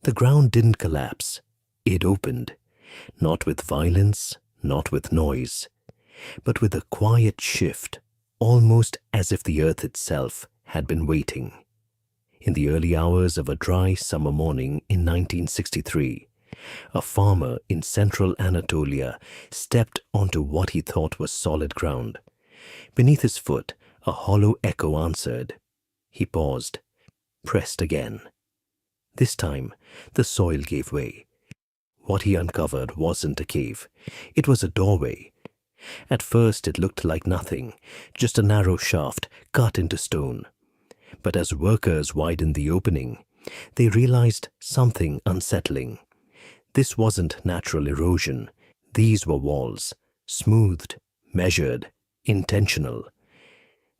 The ground didn't collapse. It opened, not with violence, not with noise, but with a quiet shift, almost as if the earth itself had been waiting. In the early hours of a dry summer morning in 1963, a farmer in central Anatolia stepped onto what he thought was solid ground. Beneath his foot, a hollow echo answered. He paused, pressed again. This time, the soil gave way. What he uncovered wasn't a cave. It was a doorway. At first, it looked like nothing, just a narrow shaft cut into stone. But as workers widened the opening, they realized something unsettling. This wasn't natural erosion. These were walls, smoothed, measured, intentional.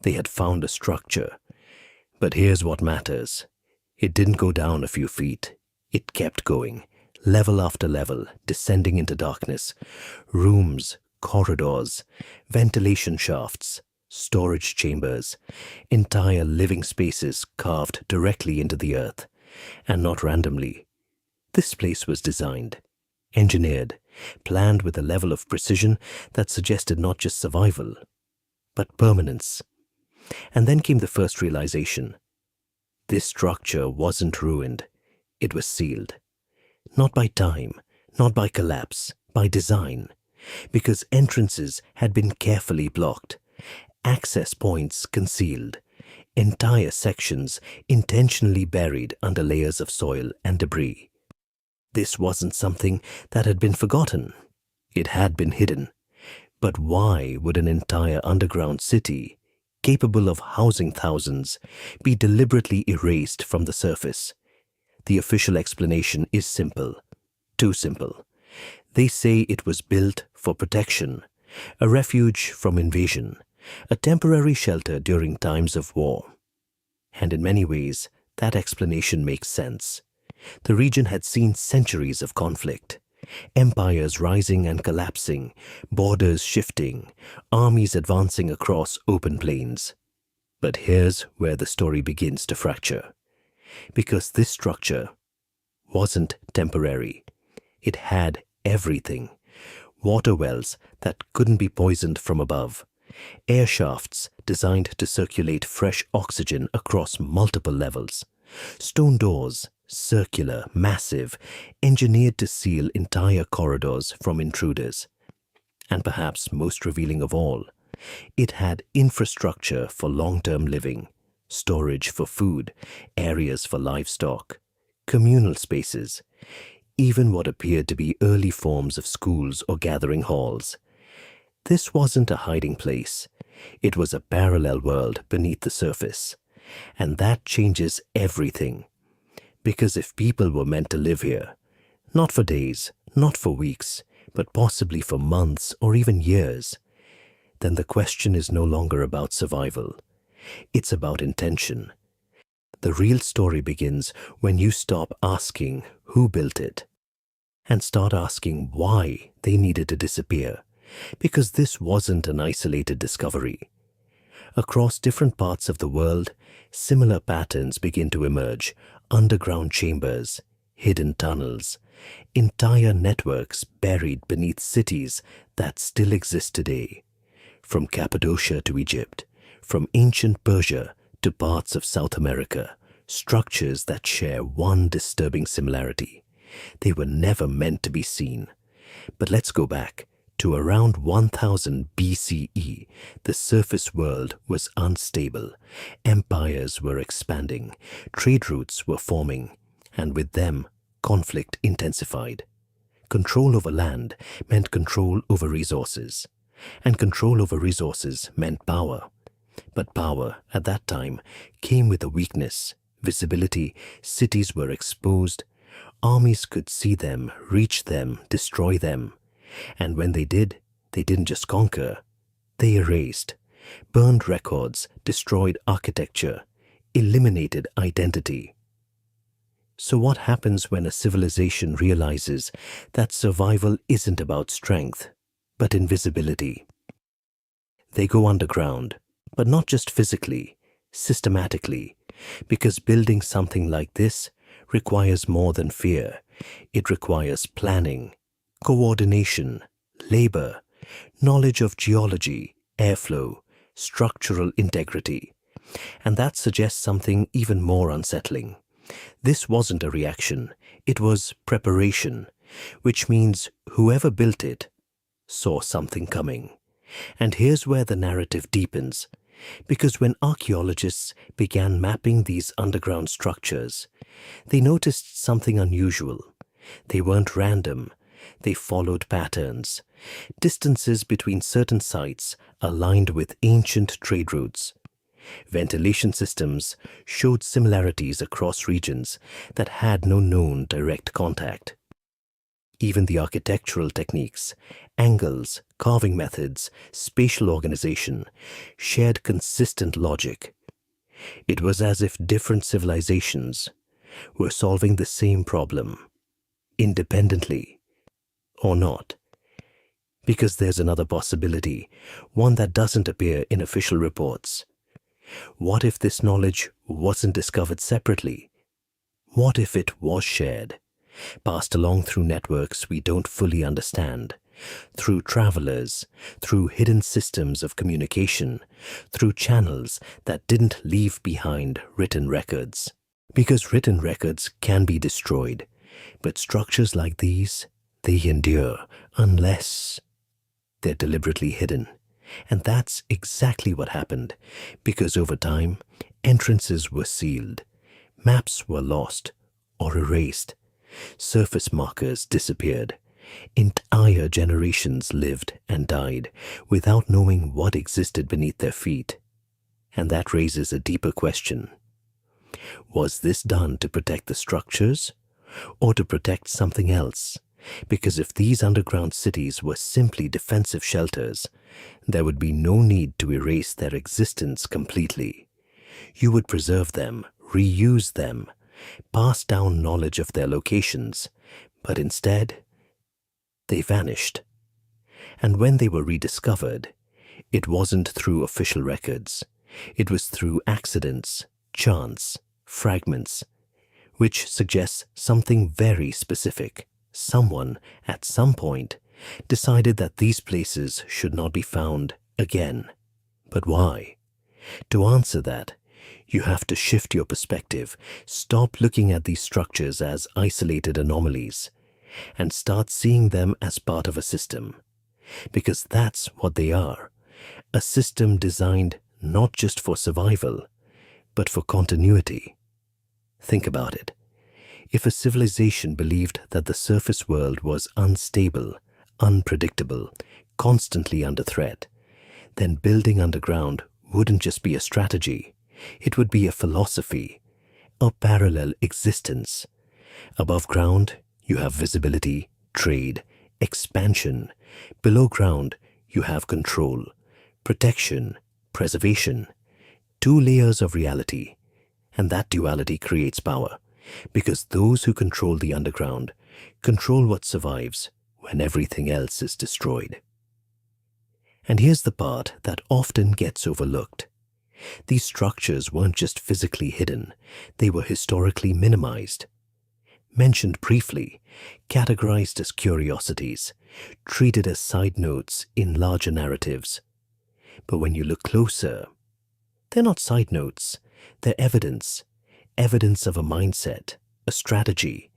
They had found a structure. But here's what matters. It didn't go down a few feet. It kept going, level after level, descending into darkness. Rooms, corridors, ventilation shafts, storage chambers, entire living spaces carved directly into the earth, and not randomly. This place was designed, engineered, planned with a level of precision that suggested not just survival, but permanence. And then came the first realization. This structure wasn't ruined. It was sealed. Not by time, not by collapse, by design. Because entrances had been carefully blocked, access points concealed, entire sections intentionally buried under layers of soil and debris. This wasn't something that had been forgotten. It had been hidden. But why would an entire underground city, capable of housing thousands, be deliberately erased from the surface? The official explanation is simple. Too simple. They say it was built for protection, a refuge from invasion, a temporary shelter during times of war. And in many ways, that explanation makes sense. The region had seen centuries of conflict, empires rising and collapsing, borders shifting, armies advancing across open plains. But here's where the story begins to fracture. Because this structure wasn't temporary. It had everything. Water wells that couldn't be poisoned from above. Air shafts designed to circulate fresh oxygen across multiple levels. Stone doors, circular, massive, engineered to seal entire corridors from intruders. And perhaps most revealing of all, it had infrastructure for long-term living, storage for food, areas for livestock, communal spaces, even what appeared to be early forms of schools or gathering halls. This wasn't a hiding place. It was a parallel world beneath the surface. And that changes everything. Because if people were meant to live here, not for days, not for weeks, but possibly for months or even years, then the question is no longer about survival. It's about intention. The real story begins when you stop asking who built it and start asking why they needed to disappear, because this wasn't an isolated discovery. Across different parts of the world, similar patterns begin to emerge: underground chambers, hidden tunnels, entire networks buried beneath cities that still exist today. From Cappadocia to Egypt, from ancient Persia to parts of South America, structures that share one disturbing similarity. They were never meant to be seen. But let's go back. To around 1000 BCE, the surface world was unstable. Empires were expanding, trade routes were forming, and with them, conflict intensified. Control over land meant control over resources, and control over resources meant power. But power, at that time, came with a weakness, visibility. Cities were exposed. Armies could see them, reach them, destroy them. And when they did, they didn't just conquer. They erased, burned records, destroyed architecture, eliminated identity. So what happens when a civilization realizes that survival isn't about strength, but invisibility? They go underground, but not just physically, systematically, because building something like this requires more than fear. It requires planning, coordination, labor, knowledge of geology, airflow, structural integrity. And that suggests something even more unsettling. This wasn't a reaction, it was preparation, which means whoever built it saw something coming. And here's where the narrative deepens, because when archaeologists began mapping these underground structures, they noticed something unusual. They weren't random, they followed patterns. Distances between certain sites aligned with ancient trade routes. Ventilation systems showed similarities across regions that had no known direct contact. Even the architectural techniques, angles, carving methods, spatial organization shared consistent logic. It was as if different civilizations were solving the same problem, independently or not. Because there's another possibility, one that doesn't appear in official reports. What if this knowledge wasn't discovered separately? What if it was shared, passed along through networks we don't fully understand, through travelers, through hidden systems of communication, through channels that didn't leave behind written records? Because written records can be destroyed, but structures like these, they endure unless they're deliberately hidden. And that's exactly what happened, because over time, entrances were sealed, maps were lost or erased, surface markers disappeared, entire generations lived and died without knowing what existed beneath their feet. And that raises a deeper question. Was this done to protect the structures or to protect something else? Because if these underground cities were simply defensive shelters, there would be no need to erase their existence completely. You would preserve them, reuse them, pass down knowledge of their locations, but instead, they vanished. And when they were rediscovered, it wasn't through official records. It was through accidents, chance, fragments, which suggests something very specific. Someone, at some point, decided that these places should not be found again. But why? To answer that, you have to shift your perspective, stop looking at these structures as isolated anomalies, and start seeing them as part of a system. Because that's what they are, a system designed not just for survival, but for continuity. Think about it. If a civilization believed that the surface world was unstable, unpredictable, constantly under threat, then building underground wouldn't just be a strategy, it would be a philosophy, a parallel existence. Above ground, you have visibility, trade, expansion. Below ground, you have control, protection, preservation. Two layers of reality, and that duality creates power. Because those who control the underground control what survives when everything else is destroyed. And here's the part that often gets overlooked. These structures weren't just physically hidden, they were historically minimized. Mentioned briefly, categorized as curiosities, treated as side notes in larger narratives. But when you look closer, they're not side notes, they're evidence of a mindset, a strategy,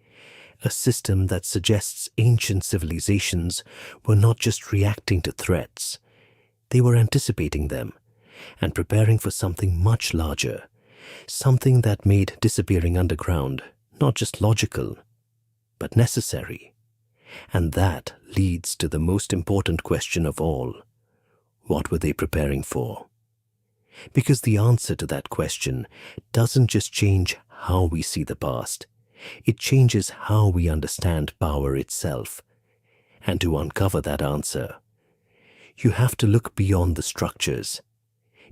a system that suggests ancient civilizations were not just reacting to threats, they were anticipating them and preparing for something much larger, something that made disappearing underground not just logical, but necessary. And that leads to the most important question of all. What were they preparing for? Because the answer to that question doesn't just change how we see the past, it changes how we understand power itself. And to uncover that answer, you have to look beyond the structures,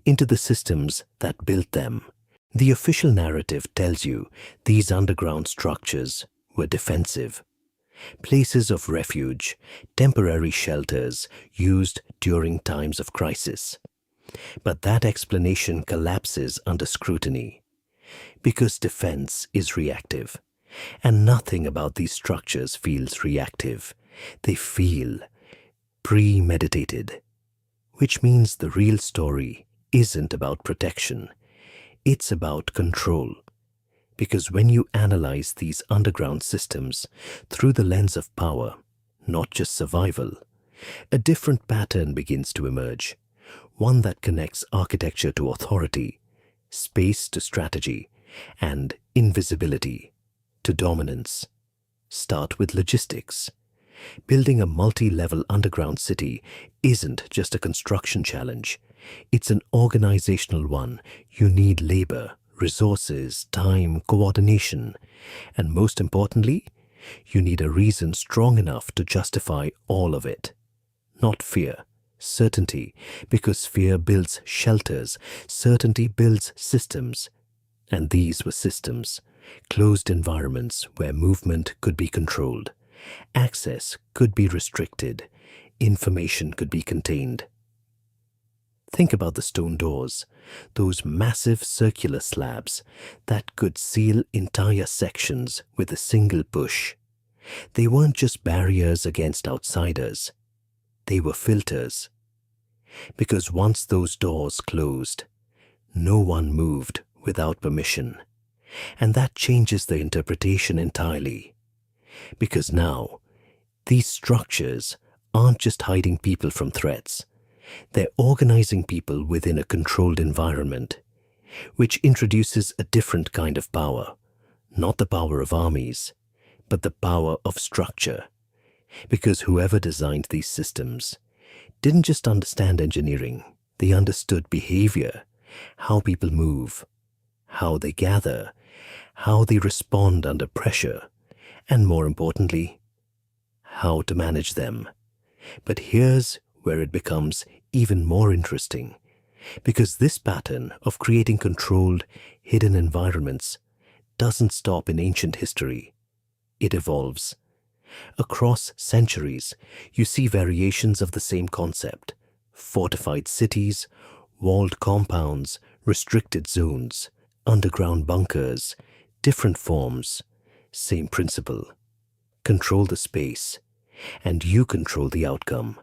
into the systems that built them. The official narrative tells you these underground structures were defensive, places of refuge, temporary shelters used during times of crisis. But that explanation collapses under scrutiny, because defense is reactive, And nothing about these structures feels reactive. They feel premeditated, which means the real story isn't about protection. It's about control. Because when you analyze these underground systems through the lens of power, not just survival, a different pattern begins to emerge, one that connects architecture to authority, space to strategy, and invisibility to dominance. Start with logistics. Building a multi-level underground city isn't just a construction challenge. It's an organizational one. You need labor, resources, time, coordination, and most importantly, you need a reason strong enough to justify all of it. Not fear, certainty, because fear builds shelters, certainty builds systems. And these were systems, closed environments where movement could be controlled, access could be restricted, information could be contained. Think about the stone doors, those massive circular slabs that could seal entire sections with a single push. They weren't just barriers against outsiders. They were filters. Because once those doors closed, no one moved without permission. And that changes the interpretation entirely. Because now, these structures aren't just hiding people from threats. They're organizing people within a controlled environment, which introduces a different kind of power. Not the power of armies, but the power of structure. Because whoever designed these systems didn't just understand engineering, they understood behavior, how people move, how they gather, how they respond under pressure, and more importantly, how to manage them. But here's where it becomes even more interesting, because this pattern of creating controlled, hidden environments doesn't stop in ancient history. It evolves. Across centuries, you see variations of the same concept: fortified cities, walled compounds, restricted zones, underground bunkers, different forms, same principle. Control the space, and you control the outcome.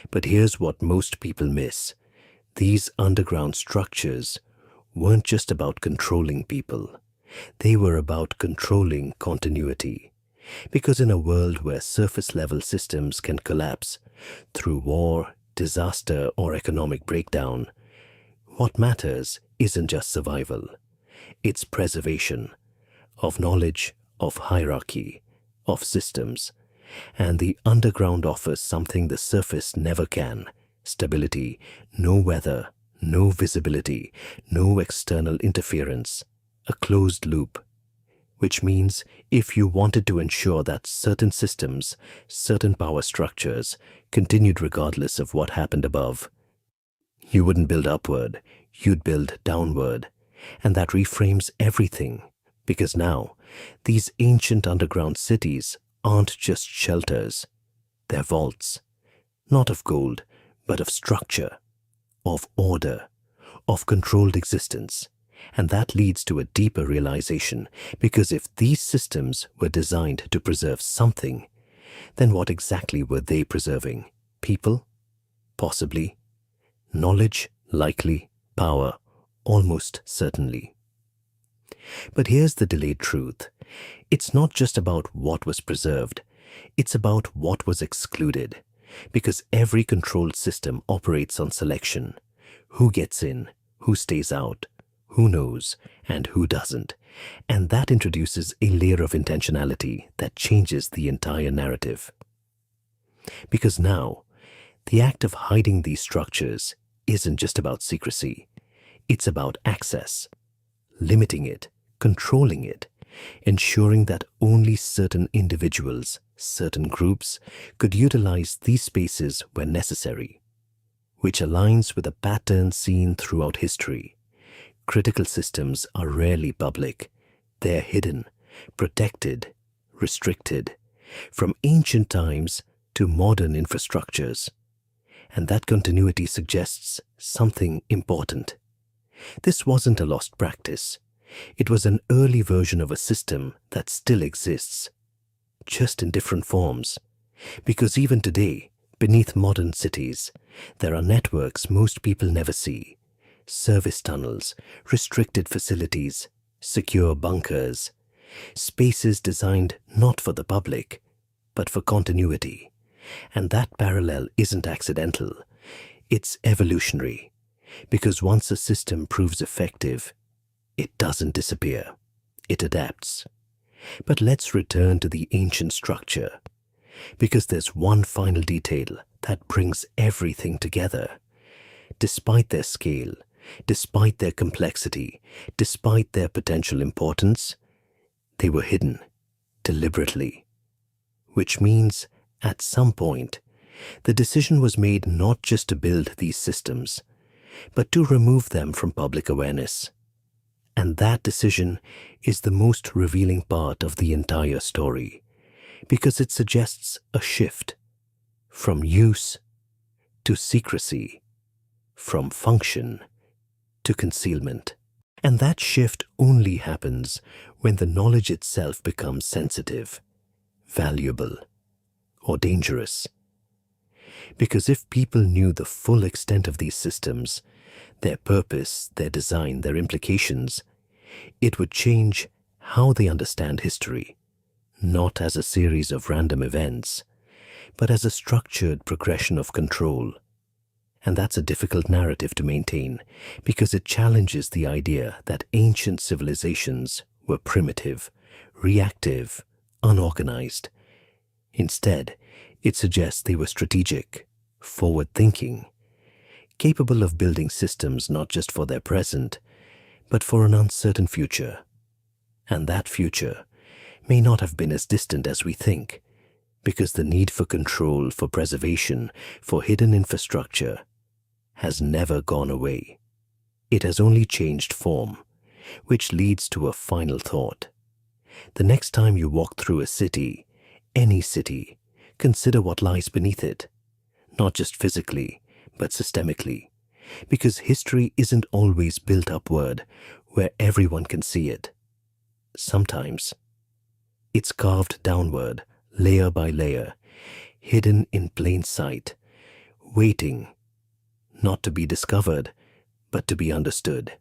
But here's what most people miss. These underground structures weren't just about controlling people. They were about controlling continuity. Because in a world where surface-level systems can collapse through war, disaster, or economic breakdown, what matters isn't just survival. It's preservation of knowledge, of hierarchy, of systems. And the underground offers something the surface never can: stability, no weather, no visibility, no external interference, a closed loop. Which means if you wanted to ensure that certain systems, certain power structures continued regardless of what happened above, you wouldn't build upward, you'd build downward. And that reframes everything, because now these ancient underground cities aren't just shelters. They're vaults, not of gold, but of structure, of order, of controlled existence. And that leads to a deeper realization, because if these systems were designed to preserve something, then what exactly were they preserving? People? Possibly. Knowledge? Likely. Power? Almost certainly. But here's the delayed truth. It's not just about what was preserved, it's about what was excluded. Because every controlled system operates on selection. Who gets in, who stays out, who knows, and who doesn't. And that introduces a layer of intentionality that changes the entire narrative. Because now, the act of hiding these structures isn't just about secrecy. It's about access, limiting it, controlling it, ensuring that only certain individuals, certain groups, could utilize these spaces when necessary, which aligns with a pattern seen throughout history. Critical systems are rarely public. They're hidden, protected, restricted, from ancient times to modern infrastructures. And that continuity suggests something important. This wasn't a lost practice. It was an early version of a system that still exists, just in different forms. Because even today, beneath modern cities, there are networks most people never see. Service tunnels, restricted facilities, secure bunkers, spaces designed not for the public, but for continuity. And that parallel isn't accidental. It's evolutionary. Because once a system proves effective, it doesn't disappear. It adapts. But let's return to the ancient structure. Because there's one final detail that brings everything together. Despite their scale, despite their complexity, despite their potential importance, they were hidden deliberately. Which means, at some point, the decision was made not just to build these systems, but to remove them from public awareness. And that decision is the most revealing part of the entire story, because it suggests a shift from use to secrecy, from function to concealment. And that shift only happens when the knowledge itself becomes sensitive, valuable, or dangerous. Because if people knew the full extent of these systems, their purpose, their design, their implications, it would change how they understand history, not as a series of random events, but as a structured progression of control. And that's a difficult narrative to maintain because it challenges the idea that ancient civilizations were primitive, reactive, unorganized. Instead, it suggests they were strategic, forward-thinking, capable of building systems not just for their present, but for an uncertain future. And that future may not have been as distant as we think, because the need for control, for preservation, for hidden infrastructure has never gone away. It has only changed form, which leads to a final thought. The next time you walk through a city, any city, consider what lies beneath it, not just physically, but systemically, because history isn't always built upward where everyone can see it. Sometimes it's carved downward, layer by layer, hidden in plain sight, waiting not to be discovered, but to be understood.